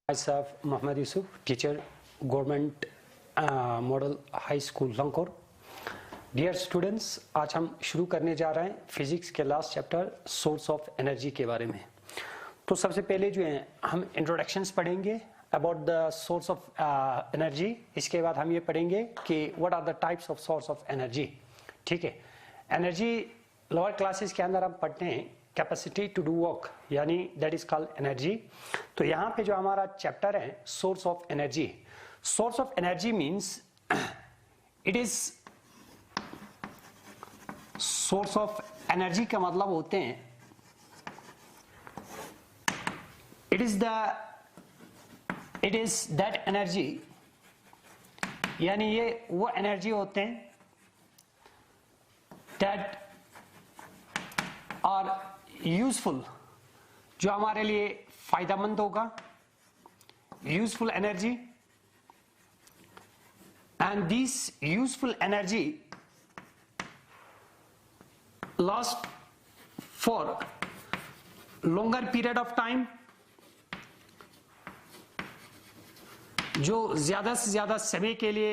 Myself, Mohammad Yusuf, teacher, Government Model High School, Langkor. Dear students, आज हम शुरू करने जा रहे हैं फिजिक्स के last chapter source of energy के बारे में। तो सबसे पहले जो है हम इंट्रोडक्शंस पढ़ेंगे about the source of energy. इसके बाद हम ये पढ़ेंगे कि what are the types of source of energy. ठीक है, एनर्जी लोअर क्लासेस के अंदर हम पढ़ते हैं कैपेसिटी टू डू वर्क, यानी दैट इज कॉल्ड एनर्जी। तो यहाँ पे जो हमारा चैप्टर है source of energy. Source of energy means it is source of energy का मतलब होते हैं इट इज दैट एनर्जी, यानी ये वो एनर्जी होते हैं दैट आर यूजफुल, जो हमारे लिए फायदेमंद होगा, useful energy. And this useful energy last for longer period of time, जो ज्यादा से ज्यादा समय के लिए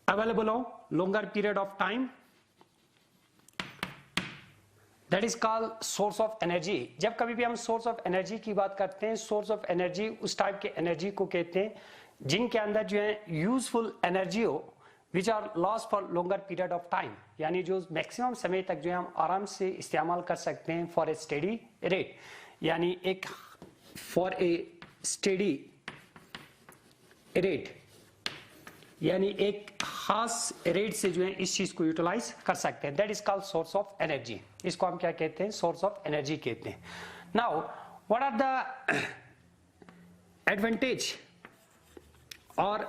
अवेलेबल हो, longer period of time, that is called source of energy। जब कभी भी हम source of energy की बात करते हैं, source of energy उस टाइप के एनर्जी को कहते हैं जिनके अंदर जो है यूजफुल एनर्जी हो, which are lost for longer period of time, यानी जो मैक्सिमम समय तक जो है हम आराम से इस्तेमाल कर सकते हैं फॉर ए स्टेडी रेट, यानी एक फॉर ए स्टेडी रेट, यानी एक खास रेट से जो है इस चीज को यूटिलाइज कर सकते हैं। That is called source of energy. इसको हम क्या कहते हैं? सोर्स ऑफ एनर्जी कहते हैं। Now what are the advantage और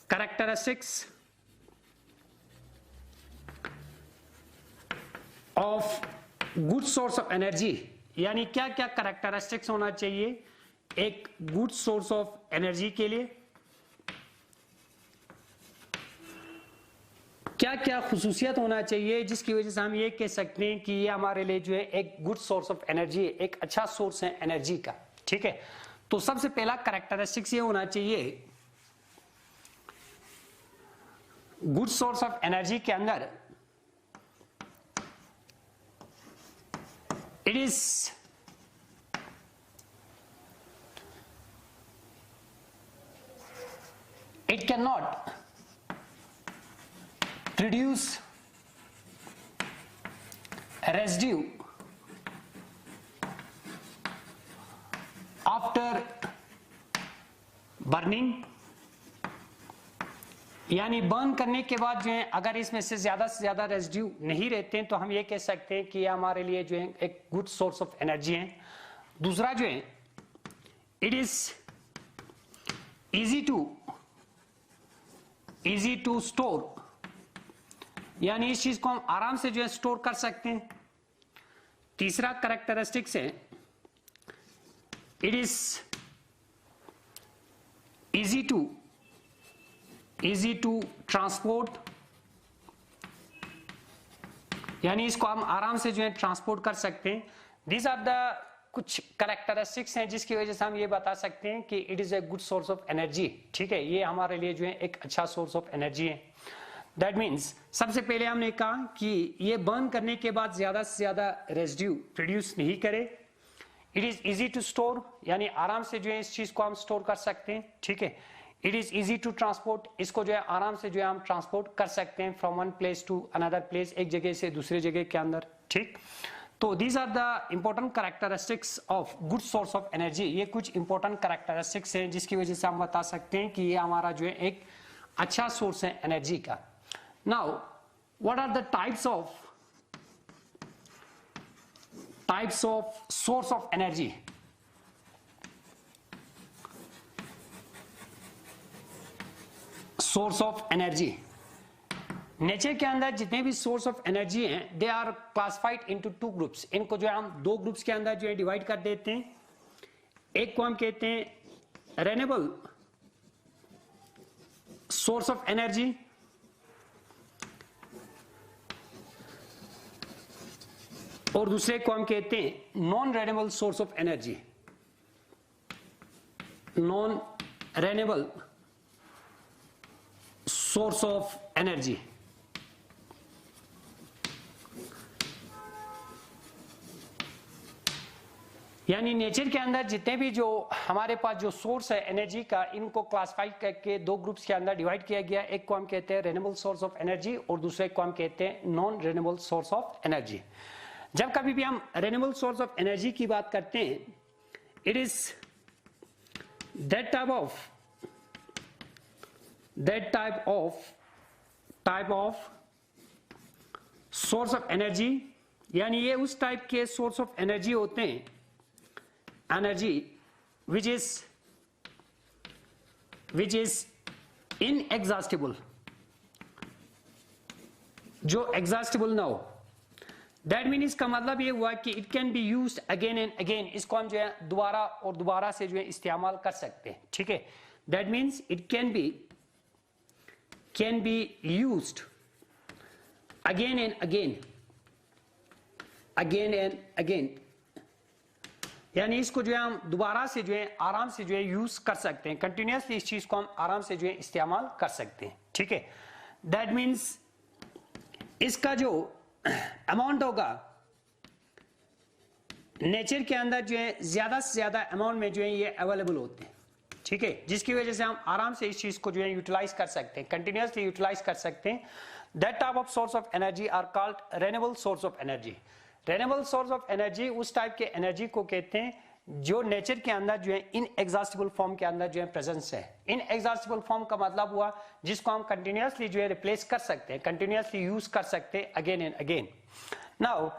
characteristics of good source of energy, यानी क्या क्या कैरेक्टरिस्टिक्स होना चाहिए एक गुड सोर्स ऑफ एनर्जी के लिए, क्या क्या खुसूसियत होना चाहिए जिसकी वजह से हम ये कह सकते हैं कि ये हमारे लिए जो है एक गुड सोर्स ऑफ एनर्जी, एक अच्छा सोर्स है एनर्जी का। ठीक है, तो सबसे पहला कैरेक्टरिस्टिक्स ये होना चाहिए गुड सोर्स ऑफ एनर्जी के अंदर, it cannot produce residue after burning, यानी बर्न करने के बाद जो है अगर इसमें से ज्यादा रेजिड्यू नहीं रहते हैं तो हम ये कह सकते हैं कि ये हमारे लिए जो है एक गुड सोर्स ऑफ एनर्जी है। दूसरा जो है it is easy to store, यानी इस चीज को हम आराम से जो है स्टोर कर सकते हैं। तीसरा कैरेक्टरिस्टिक्स है it is easy to transport, यानी इसको हम आराम से जो है ट्रांसपोर्ट कर सकते हैं। दीज आर द कुछ कैरेक्टरिस्टिक्स हैं जिसकी वजह से हम ये बता सकते हैं कि it is a good source of energy. ठीक है, ये हमारे लिए जो है एक अच्छा सोर्स ऑफ एनर्जी है। दैट मीन्स सबसे पहले हमने कहा कि ये बर्न करने के बाद ज्यादा से ज्यादा रेजिड्यू प्रोड्यूस नहीं करे। It is easy to store, यानी आराम से जो है इस चीज को हम स्टोर कर सकते हैं। ठीक है, it is easy to transport, इसको जो है आराम से जो है हम ट्रांसपोर्ट कर सकते हैं from one place to another place, एक जगह से दूसरे जगह के अंदर। ठीक, तो these are the important characteristics of good source of energy. ये कुछ इंपॉर्टेंट कैरेक्टरिस्टिक्स हैं जिसकी वजह से हम बता सकते हैं कि ये हमारा जो है एक अच्छा सोर्स है एनर्जी का। Now what are the types of source of energy. Source of energy, nature के अंदर जितने भी सोर्स ऑफ एनर्जी हैं they are classified into two groups. इनको जो है हम दो ग्रुप्स के अंदर जो है डिवाइड कर देते हैं। एक को हम कहते हैं रेन्यूएबल सोर्स ऑफ एनर्जी, और दूसरे को हम कहते हैं non renewable source of energy. Non renewable source of energy. यानी नेचर के अंदर जितने भी जो हमारे पास जो सोर्स है एनर्जी का, इनको क्लासिफाई करके दो ग्रुप्स के अंदर डिवाइड किया गया। एक को हम कहते हैं रेन्यूएबल सोर्स ऑफ एनर्जी और दूसरे को हम कहते हैं non renewable source of energy. जब कभी भी हम रेन्यूएबल सोर्स ऑफ एनर्जी की बात करते हैं, it is that type of source of energy, यानी ये उस टाइप के सोर्स ऑफ एनर्जी होते हैं, एनर्जी which is inexhaustible, जो एग्जॉस्टिबल ना हो। दैट मीन इसका मतलब ये हुआ कि it can be used again and again, इसको हम जो है दोबारा और दोबारा से जो है इस्तेमाल कर सकते हैं। ठीक है, that means it can be used again and again, यानी इसको जो है हम दोबारा से जो है आराम से जो है यूज कर सकते हैं, कंटिन्यूसली इस चीज को हम आराम से जो है इस्तेमाल कर सकते हैं। ठीक है, दैट मीन्स इसका जो अमाउंट होगा नेचर के अंदर जो है ज्यादा से ज्यादा अमाउंट में जो है ये अवेलेबल होते हैं। ठीक है, जिसकी वजह से हम आराम से इस चीज को जो है यूटिलाइज कर सकते हैं, कंटिन्यूसली यूटिलाइज कर सकते हैं। That type of source of energy are called renewable source of energy. Renewable source of energy उस टाइप के एनर्जी को कहते हैं जो नेचर के अंदर जो है इनएग्जॉस्टिबल फॉर्म के अंदर जो है प्रेजेंस है। इनएग्जॉस्टिबल फॉर्म का मतलब हुआ जिसको हम कंटिन्यूसली जो है रिप्लेस कर सकते हैं, कंटिन्यूसली यूज कर सकते हैं अगेन एंड अगेन। नाउ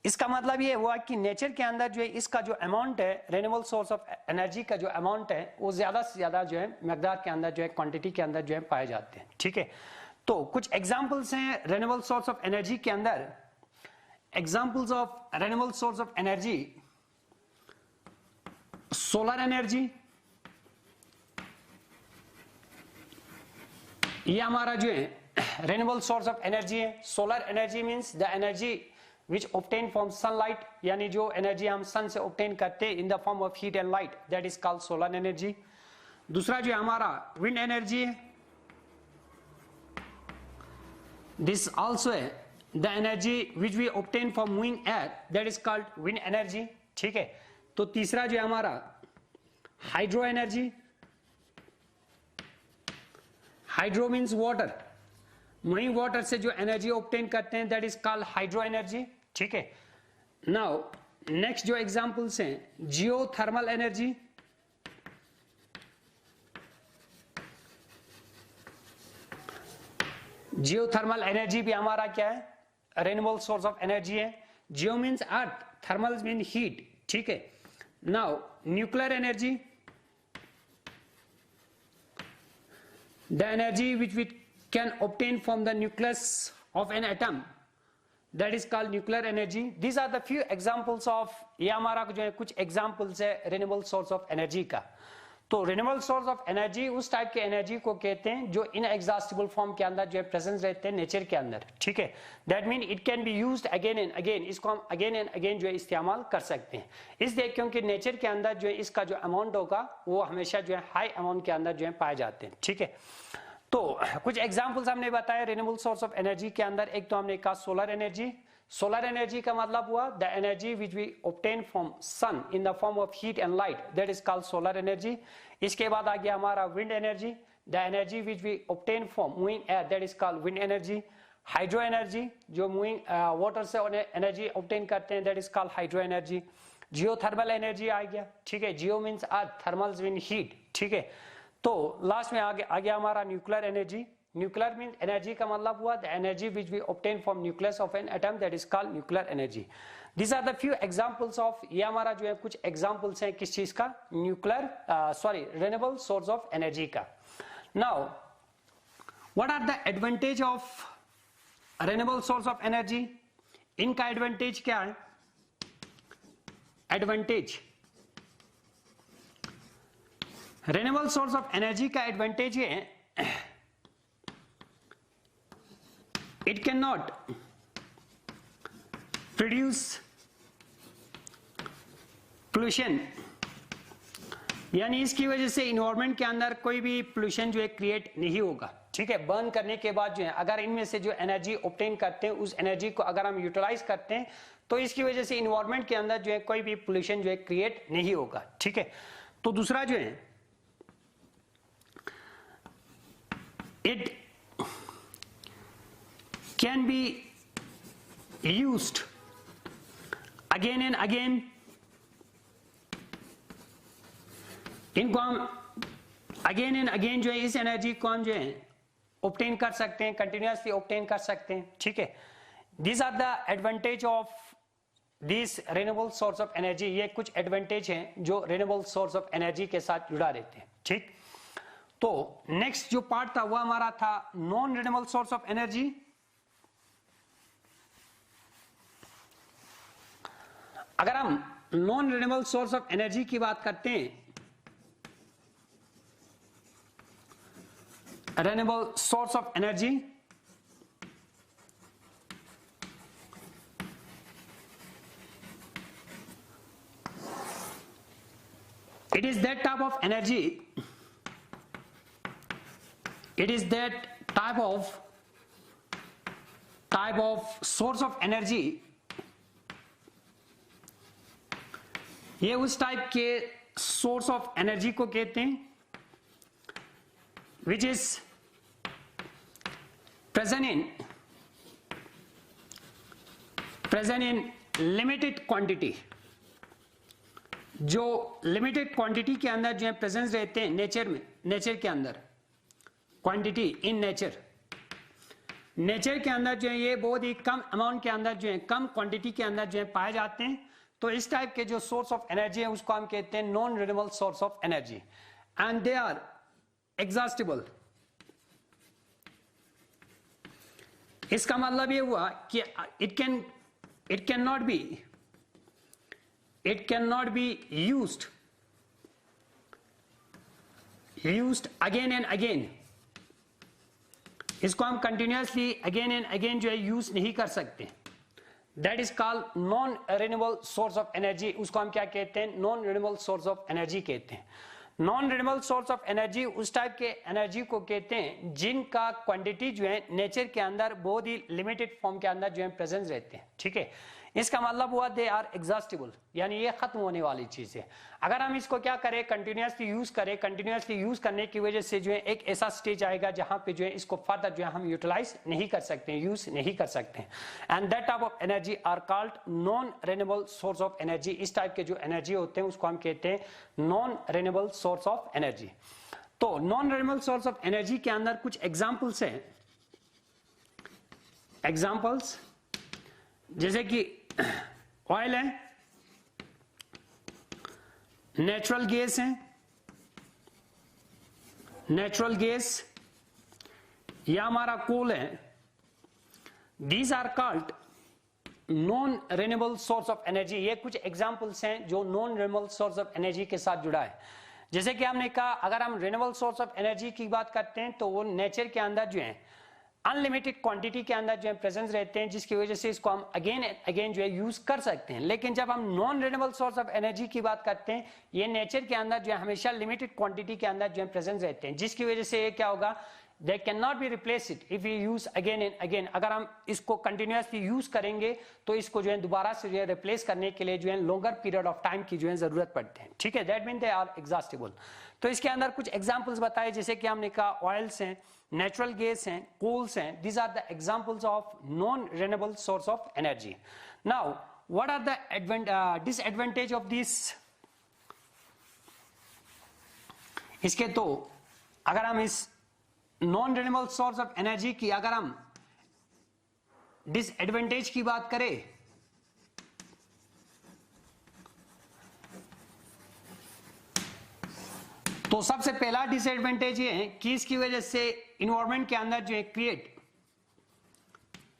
इसका मतलब ये हुआ कि नेचर के अंदर जो है इसका जो अमाउंट है, रेन्यूएबल सोर्स ऑफ एनर्जी का जो अमाउंट है वो ज्यादा से ज्यादा जो है मकदार के अंदर जो है क्वांटिटी के अंदर जो है पाए जाते हैं। ठीक है, तो कुछ एग्जांपल्स हैं रेन्यूएबल सोर्स ऑफ एनर्जी के अंदर। Examples of renewable source of energy, solar energy, ये हमारा जो है रेन्यूएबल सोर्स ऑफ एनर्जी है। Solar energy means the energy which obtain from sunlight, यानी जो एनर्जी हम सन से ऑब्टेन करते हैं in the form of heat and light, that is called solar energy. दूसरा जो हमारा विंड एनर्जी है, दिस आल्सो है the energy which we obtain from moving air, that is called wind energy. ठीक है, तो तीसरा जो है हमारा hydro energy, hydro means water, moving water से जो एनर्जी ऑब्टेन करते हैं that is called hydro energy. ठीक है, नाउ नेक्स्ट जो एग्जांपल्स हैं, जियोथर्मल एनर्जी, जियोथर्मल एनर्जी भी हमारा क्या है, रेन्यूएबल सोर्स ऑफ एनर्जी है। Geo means earth, thermal mean heat. ठीक है, now nuclear energy, the energy which we can obtain from the nucleus of an atom, that is called nuclear energy. These are the few examples of, ये हमारा जो है कुछ examples है renewable source of energy का। तो renewable source of energy उस type के एनर्जी को कहते हैं जो इनएग्जॉस्टिबल फॉर्म के अंदर जो है प्रेजेंस रहते हैं नेचर के अंदर। ठीक है, that mean it can be used again and again, इसको हम अगेन एंड अगेन जो है इस्तेमाल कर सकते हैं, इसलिए क्योंकि नेचर के अंदर जो है इसका जो अमाउंट होगा वो हमेशा जो है हाई अमाउंट के अंदर जो है पाए जाते हैं। ठीक है, तो कुछ एग्जाम्पल्स हमने बताया रेन्यूएबल सोर्स ऑफ एनर्जी के अंदर। एक तो हमने कहा सोलर एनर्जी। सोलर एनर्जी का मतलब हुआ the energy which we obtain from sun in the form of heat and light, that is called solar energy. इसके बाद आ गया हमारा wind energy, the energy which we obtain from moving air, that is called wind energy. Hydro energy, जो moving water से energy obtain करते हैं, that is called hydro energy. Geothermal energy आ गया। ठीक है, geo means earth, thermal mean heat. ठीक है, तो लास्ट में आ गया हमारा nuclear energy. Nuclear mean energy का मतलब हुआ the energy which we obtain from nucleus of an atom, that is called nuclear energy. These are the few examples of, ये हमारा जो है कुछ एग्जाम्पल्स हैं किस चीज का, nuclear renewable source of energy का। Now what are the advantage of renewable source of energy? इनका एडवांटेज क्या है? Advantage renewable source of energy का एडवांटेज ये है, it can not produce pollution यानी इसकी वजह से इन्वायरमेंट के अंदर कोई भी पोल्यूशन जो है क्रिएट नहीं होगा, ठीक है। बर्न करने के बाद जो है अगर इनमें से जो एनर्जी ऑब्टेन करते हैं उस एनर्जी को अगर हम यूटिलाइज करते हैं तो इसकी वजह से इन्वायरमेंट के अंदर जो है कोई भी पोल्यूशन जो है क्रिएट नहीं होगा, ठीक है। तो दूसरा जो है it can be used again and again, इनको हम अगेन एंड अगेन जो है इस एनर्जी को हम जो है ऑब्टेन कर सकते हैं, कंटिन्यूसली ऑब्टेन कर सकते हैं, ठीक है। These are the advantage of this renewable source of energy. ये कुछ एडवांटेज हैं जो रिन्यूएबल सोर्स ऑफ एनर्जी के साथ जुड़ा रहते हैं, ठीक। तो नेक्स्ट जो पार्ट था वो हमारा था non renewable source of energy. अगर हम non renewable source of energy की बात करते हैं, renewable source of energy, it is that type of energy, it is that type of source of energy, ये उस टाइप के सोर्स ऑफ एनर्जी को कहते हैं which is present in limited quantity, जो लिमिटेड क्वांटिटी के अंदर जो है प्रेजेंस रहते हैं नेचर में, नेचर के अंदर क्वांटिटी इन नेचर के अंदर जो है ये बहुत ही कम अमाउंट के अंदर जो है कम क्वांटिटी के अंदर जो है पाए जाते हैं। तो इस टाइप के जो सोर्स ऑफ एनर्जी है उसको हम कहते हैं non renewable source of energy and they are exhaustible. इसका मतलब ये हुआ कि it can not be used again and again. इसको हम कंटिन्यूसली अगेन एंड अगेन जो है यूज नहीं कर सकते। That is called non renewable source of energy. उसको हम क्या कहते हैं? Non renewable source of energy कहते हैं। Non renewable source of energy उस टाइप के एनर्जी को कहते हैं जिनका क्वांटिटी जो है नेचर के अंदर बहुत ही लिमिटेड फॉर्म के अंदर जो है प्रेजेंस रहते हैं, ठीक है। इसका मतलब हुआ दे आर एग्जॉस्टिबल, यानी ये खत्म होने वाली चीज है। अगर हम इसको क्या करें, कंटिन्यूसली यूज करें, कंटिन्यूसली यूज करने की वजह से जो है एक ऐसा स्टेज आएगा जहां पे जो है इसको फर्दर जो है हम यूटिलाइज नहीं कर सकते, यूज नहीं कर सकते। And that type of energy are called non renewable source of energy. इस टाइप के जो एनर्जी होते हैं उसको हम कहते हैं non renewable source of energy. तो non renewable source of energy के अंदर कुछ एग्जांपल्स हैं। एग्जांपल्स जैसे कि ऑयल है, नेचुरल गैस है, नेचुरल गैस या हमारा कोल है। These are called non renewable source of energy. ये कुछ एग्जांपल्स हैं जो non renewable source of energy के साथ जुड़ा है। जैसे कि हमने कहा अगर हम रिन्यूएबल सोर्स ऑफ एनर्जी की बात करते हैं तो वो नेचर के अंदर जो है अनलिमिटेड क्वांटिटी के अंदर जो है प्रेजेंस रहते हैं, जिसकी वजह से इसको हम अगेन अगेन जो है यूज कर सकते हैं। लेकिन जब हम non renewable source of energy की बात करते हैं, ये नेचर के अंदर जो है हमेशा लिमिटेड क्वांटिटी के अंदर जो है प्रेजेंस रहते हैं, जिसकी वजह से ये क्या होगा, they cannot be replaced if we use again and again। अगर हम इसको कंटिन्यूसली यूज करेंगे तो इसको जो है दोबारा से जो है रिप्लेस करने के लिए जो है लॉन्गर पीरियड ऑफ टाइम की जो है जरूरत पड़ती है, ठीक है। That mean they are exhaustible. तो इसके अंदर कुछ एग्जांपल्स बताए, जैसे कि हमने कहा ऑयल्स हैं, नेचुरल गैस हैं, कोल्स हैं। These are the examples of non renewable source of energy. Now what are the disadvantage of this? इसके तो अगर हम इस non renewable source of energy की अगर हम डिसएडवांटेज की बात करें तो सबसे पहला डिसएडवांटेज ये है कि इसकी वजह से इन्वायरमेंट के अंदर जो है क्रिएट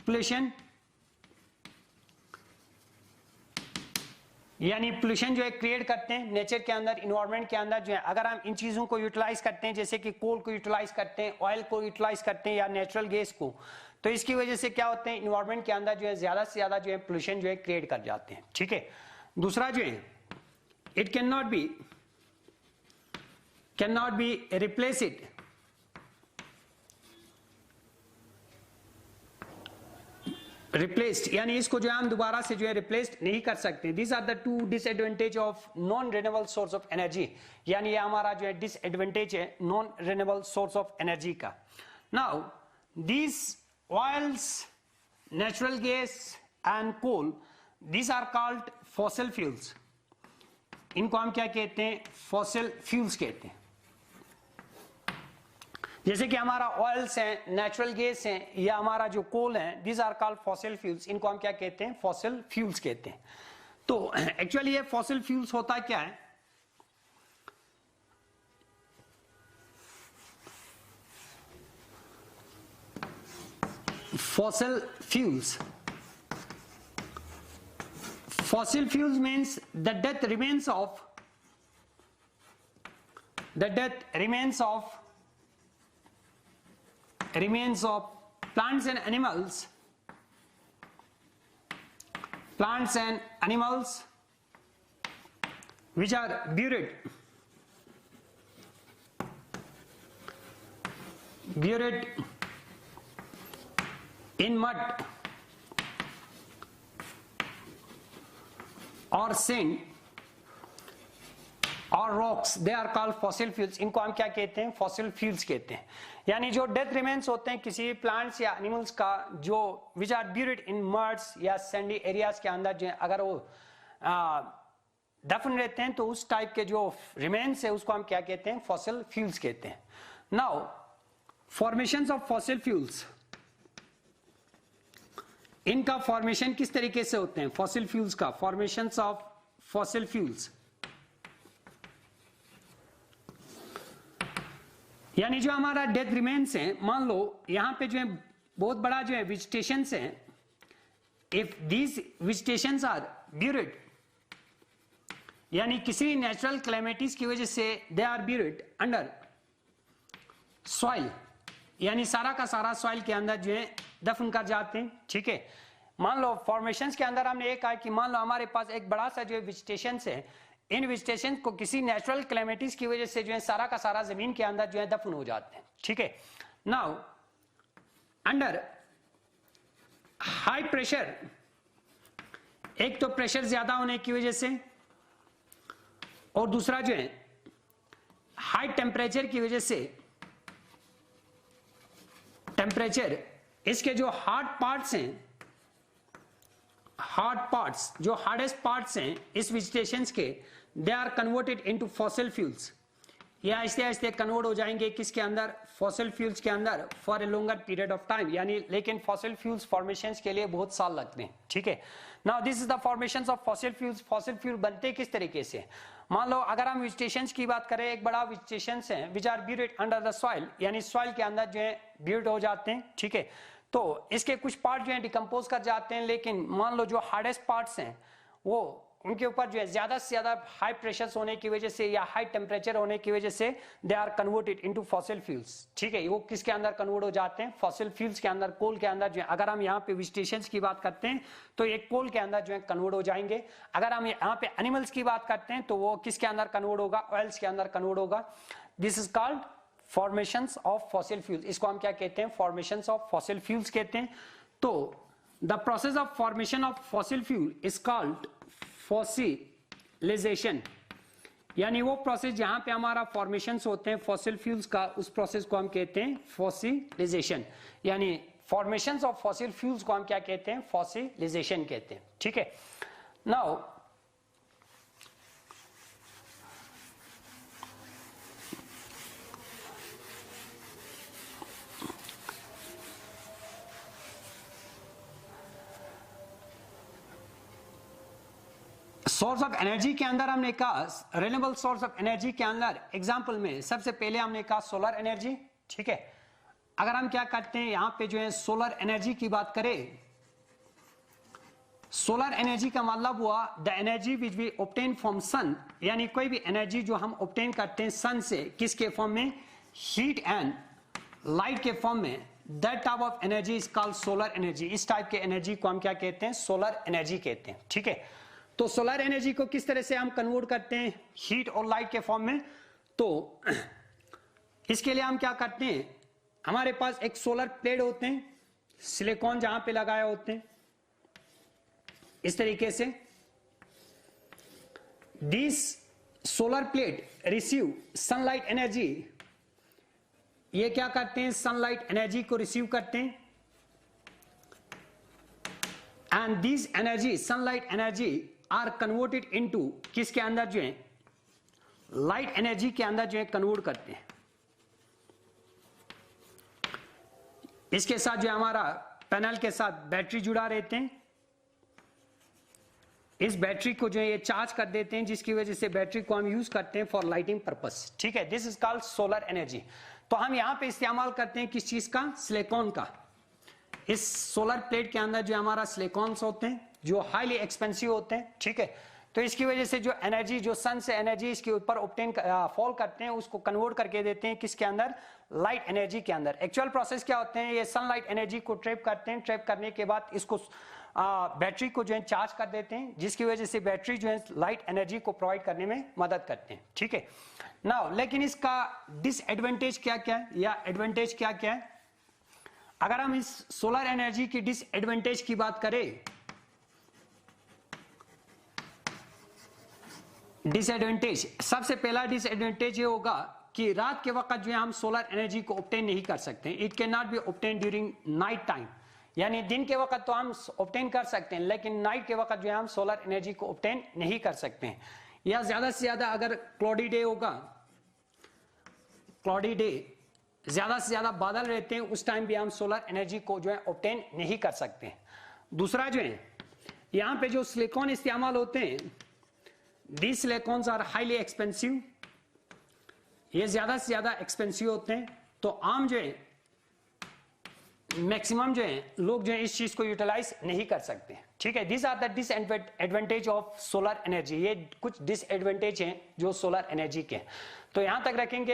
पोल्यूशन, यानी पोल्यूशन जो है क्रिएट करते हैं नेचर के अंदर, इन्वायरमेंट के अंदर जो है। अगर हम इन चीजों को यूटिलाइज करते हैं, जैसे कि कोल को यूटिलाइज करते हैं, ऑयल को यूटिलाइज करते हैं या नेचुरल गैस को, तो इसकी वजह से क्या होते हैं, इन्वायरमेंट के अंदर जो है ज्यादा से ज्यादा जो है पोल्यूशन जो है क्रिएट कर जाते हैं, ठीक है। दूसरा जो है it can not B can not be replace it, replaced, यानी इसको जो है हम दोबारा से जो है रिप्लेस्ड नहीं कर सकते। These are the two disadvantage of non renewable source of energy, यानी ये हमारा जो है डिसएडवांटेज है non renewable source of energy का। Now these oils, natural gas and coal, these are called fossil fuels. इनको हम क्या कहते हैं? फॉसिल फ्यूल्स कहते हैं। जैसे कि हमारा ऑयल्स हैं, नेचुरल गैस हैं, या हमारा जो कोल है, these are called fossil fuels. इनको हम क्या कहते हैं? फॉसिल फ्यूल्स कहते हैं। तो एक्चुअली ये फॉसिल फ्यूल्स होता क्या है? Fossil fuels, fossil fuels means the death remains of plants and animals which are buried in mud or sand और rocks, they are called fossil fuels. इनको हम क्या कहते हैं? फॉसिल फ्यूल्स कहते हैं। यानी जो डेथ रिमेन्स होते हैं किसी प्लांट्स या एनिमल्स का, जो which are buried in muds या सैंडी एरियाज के अंदर, जो अगर वो दफन रहते हैं तो उस टाइप के जो रिमेन्स है उसको हम क्या कहते हैं? फॉसिल फ्यूल्स कहते हैं। Now formations of fossil fuels, इनका फॉर्मेशन किस तरीके से होते हैं? फॉसिल फ्यूल्स का फॉर्मेशंस ऑफ फॉसिल फ्यूल्स, यानी जो हमारा डेथ रिमेन्स है, मान लो यहां पे जो है बहुत बड़ा जो है वेजिटेशंस है, if these vegetations are buried, यानी किसी नेचुरल क्लाइमेटीज की वजह से they are buried under soil, यानी सारा का सारा सॉइल के अंदर जो है दफन कर जाते हैं। ठीक है, मान लो फॉर्मेशंस के अंदर हमने ये कहा कि मान लो हमारे पास एक बड़ा सा जो है वेजिटेशंस है, इन वेजिटेशन को किसी नेचुरल क्लाइमेटीज की वजह से जो है सारा का सारा जमीन के अंदर जो है दफन हो जाते हैं। ठीक है, नाउ अंडर हाई प्रेशर, एक तो प्रेशर ज्यादा होने की वजह से, और दूसरा जो है हाई टेम्परेचर की वजह से, टेम्परेचर, इसके जो हार्ड पार्ट्स हैं, हार्ड पार्ट्स, जो हार्डेस्ट पार्ट्स हैं इस वेजिटेशंस के, they are converted into fossil fuels. ये आहिस्ते आहिस्ते कन्वर्ट हो जाएंगे किसके अंदर? फॉसिल फ्यूल्स के अंदर, for a longer period of time, यानी लेकिन फॉसिल फ्यूल्स फॉर्मेशंस के लिए बहुत साल लगते हैं। ठीक है, now this is the formations of fossil fuels. Fossil fuel बनते किस तरीके से? मान लो अगर हम वेजिटेशंस की बात करें, एक बड़ा वेजिटेशंस है which are buried under the soil, यानी सॉइल के अंदर जो है ब्यूरिड हो जाते हैं। ठीक है, तो इसके कुछ पार्ट जो है डिकम्पोज कर जाते हैं, लेकिन मान लो जो हार्डेस्ट पार्ट्स हैं वो उनके ऊपर जो है ज्यादा से ज्यादा हाई प्रेशर होने की वजह से या हाई टेम्परेचर होने की वजह से they are converted into fossil fuels. ठीक है, वो किसके अंदर कन्वर्ट हो जाते हैं? फॉसिल फ्यूल्स के अंदर, कोल के अंदर जो है। अगर हम यहाँ पे वेजिटेशंस की बात करते हैं तो ये कोल के अंदर जो है कन्वर्ट हो जाएंगे। अगर हम यहाँ पे एनिमल्स की बात करते हैं तो वो किसके अंदर कन्वर्ट होगा? ऑयल्स के अंदर कन्वर्ट होगा। This is called formations of fossil fuels. इसको हम क्या कहते हैं? फॉर्मेशंस ऑफ फॉसिल फ्यूल्स कहते हैं। तो the process of formation of fossil fuel is called fossilisation, यानी वो प्रोसेस जहां पे हमारा फॉर्मेशंस होते हैं फॉसिल फ्यूल्स का, उस प्रोसेस को हम कहते हैं फॉसिलाइजेशन। यानी फॉर्मेशंस ऑफ फॉसिल फ्यूल्स को हम क्या कहते हैं? फॉसिलाइजेशन कहते हैं। ठीक है, नाउ सोर्स ऑफ एनर्जी के अंदर हमने कहा, रिन्यूएबल सोर्स ऑफ एनर्जी के अंदर एग्जांपल में सबसे पहले हमने कहा सोलर एनर्जी। ठीक है, अगर हम क्या करते हैं यहां पे जो है सोलर एनर्जी की बात करें, सोलर एनर्जी का मतलब हुआ the energy which we obtain from sun, यानी कोई भी एनर्जी जो हम ऑब्टेन करते हैं सन से, किसके फॉर्म में? हीट एंड लाइट के फॉर्म में। That type of energy is called solar energy. इस टाइप के एनर्जी को हम क्या कहते हैं? सोलर एनर्जी कहते हैं। ठीक है, तो सोलर एनर्जी को किस तरह से हम कन्वर्ट करते हैं हीट और लाइट के फॉर्म में? तो इसके लिए हम क्या करते हैं, हमारे पास एक सोलर प्लेट होते हैं, सिलिकॉन जहां पे लगाए होते हैं इस तरीके से। This solar plate receive sunlight energy, ये क्या करते हैं, सनलाइट एनर्जी को रिसीव करते हैं, and this energy sunlight energy are converted into किसके अंदर जो है, लाइट एनर्जी के अंदर जो है कन्वर्ट करते हैं। इसके साथ जो हमारा पैनल के साथ बैटरी जुड़ा रहते हैं, इस बैटरी को जो है ये चार्ज कर देते हैं, जिसकी वजह से बैटरी को हम यूज करते हैं फॉर लाइटिंग पर्पस। ठीक है, this is called solar energy. तो हम यहां पे इस्तेमाल करते हैं किस चीज का, सिलिकॉन का। इस सोलर प्लेट के अंदर जो हमारा सिलिकॉन्स होते हैं जो हाईली एक्सपेंसिव होते हैं। ठीक है, तो इसकी वजह से जो एनर्जी, जो सन से एनर्जी इसके ऊपर ऑब्टेन फॉल करते हैं, उसको कन्वर्ट करके देते हैं किसके अंदर, लाइट एनर्जी के अंदर। एक्चुअल प्रोसेस क्या होते हैं, ये सनलाइट एनर्जी को ट्रैप करते हैं, ट्रैप करने के बाद इसको बैटरी को जो है चार्ज कर देते हैं, जिसकी वजह से बैटरी जो है लाइट एनर्जी को प्रोवाइड करने में मदद करते हैं। ठीक है, नाउ लेकिन इसका डिसएडवांटेज क्या क्या है या एडवांटेज क्या क्या है। अगर हम इस सोलर एनर्जी की डिसएडवांटेज की बात करें, डिसएडवांटेज, सबसे पहला डिसएडवांटेज ये होगा कि रात के वक्त जो है हम सोलर एनर्जी को ऑब्टेन नहीं कर सकते। It can not B obtain during night time, यानी दिन के वक्त तो हम ऑब्टेन कर सकते हैं, लेकिन नाइट के वक्त जो है हम सोलर एनर्जी को ऑब्टेन नहीं कर सकते हैं। या ज्यादा से ज्यादा अगर क्लॉडी डे होगा, क्लॉडी डे, ज्यादा से ज्यादा बादल रहते हैं, उस टाइम भी हम सोलर एनर्जी को जो है ऑब्टेन नहीं कर सकते हैं। दूसरा जो है, यहाँ पे जो सिलिकॉन इस्तेमाल होते हैं, these silicons are highly expensive, ये ज्यादा से ज्यादा एक्सपेंसिव होते हैं। तो आम जो है, मैक्सिमम जो है लोग जो है इस चीज को यूटिलाइज नहीं कर सकते। ठीक है, this are the disadvantage of solar energy. ये कुछ डिसएडवांटेज हैं जो सोलर एनर्जी के। तो यहां तक रखेंगे।